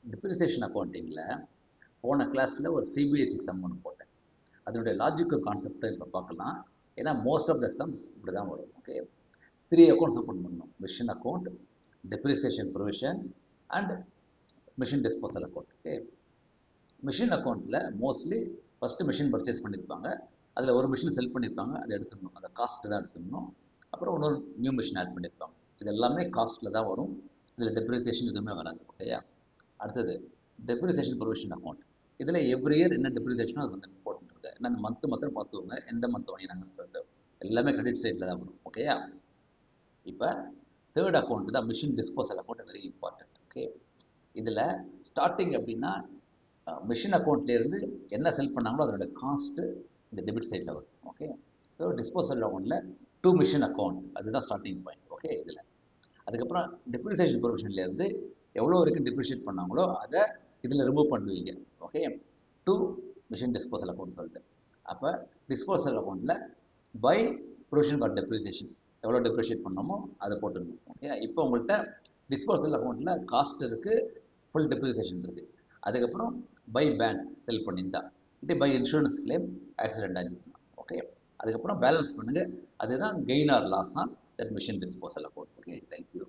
Depreciation அக்கௌண்டிங்கில் போன கிளாஸில் ஒரு சிபிஎஸ்சி சம் ஒன்று போட்டேன். அதனுடைய லாஜிக்கல் கான்செப்டை இப்போ பார்க்கலாம். ஏன்னா மோஸ்ட் ஆஃப் த சம்ஸ் இப்படி தான் வரும். ஓகே, 3 அக்கௌண்ட்ஸ் ஓப்பன் பண்ணணும். Machine account, depreciation provision and machine disposal account. Okay, machine அக்கௌண்ட்டில் மோஸ்ட்லி ஃபஸ்ட்டு மிஷின் பர்ச்சேஸ் பண்ணியிருப்பாங்க. அதில் ஒரு மிஷின் செல் பண்ணியிருப்பாங்க, அதை எடுத்துக்கணும். அந்த காஸ்ட்டு தான் எடுத்துக்கணும். அப்புறம் இன்னொரு நியூ மிஷின் ஆட் பண்ணியிருப்பாங்க. இது எல்லாமே காஸ்ட்டில் தான் வரும். இதில் டெப்ரிசியேஷன் எதுவுமே வராது. ஓகேயா? அடுத்தது டெப்ரிசியேஷன் ப்ரொவிஷன் அக்கௌண்ட். இதில் எவ்ரி இயர் என்ன டெப்ரிசியேஷனோ அது வந்து போட்டுருக்கு. ஏன்னா அந்த மந்த்து மாத்திரம் பார்த்துக்கோங்க, எந்த மந்த் வாங்கினாங்கன்னு சொல்லிட்டு. எல்லாமே கிரெடிட் சைடில் தான் வரும். ஓகேயா? இப்போ தேர்ட் அக்கௌண்ட் தான் machine disposal account. Very important. Okay, இதில் ஸ்டார்டிங் அப்படின்னா மிஷின் அக்கௌண்ட்லேருந்து என்ன செல் பண்ணாங்களோ அதோட காஸ்ட்டு இந்த டெபிட் சைடில் வரும். ஓகே, ஸோ டிஸ்போசல் அக்கௌண்ட்டில் 2 மிஷின் அக்கௌண்ட், அதுதான் ஸ்டார்டிங் பாயிண்ட். ஓகே, இதில் அதுக்கப்புறம் டெப்ரிசியேஷன் ப்ரொவிஷன்லேருந்து எவ்வளோ வரைக்கும் டெப்ரிஷியேட் பண்ணாங்களோ அதை இதில் ரிமூவ் பண்ணுவீங்க. ஓகே, 2 மிஷின் டிஸ்போசல் அக்கௌண்ட் சொல்லிட்டு. அப்போ டிஸ்போசல் அக்கௌண்ட்டில் பை ப்ரொவிஷன் ஃபார் டெப்ரிசியேஷன் எவ்வளோ டெப்ரிஷியேட் பண்ணோமோ அதை போட்டுருணும். ஓகே, இப்போ உங்கள்கிட்ட டிஸ்போசல் அக்கௌண்ட்டில் காஸ்ட் இருக்குது, ஃபுல் டெப்ரிசியேஷன் இருக்குது. அதுக்கப்புறம் பை பேங்க் செல் பண்ணியிருந்தா, இது பை இன்சூரன்ஸ் கிளைம் ஆக்சிடென்ட் ஆகிருக்கலாம். ஓகே, அதுக்கப்புறம் பேலன்ஸ் பண்ணுங்கள். அதுதான் gain or loss on that machine disposal account. Okay, thank you.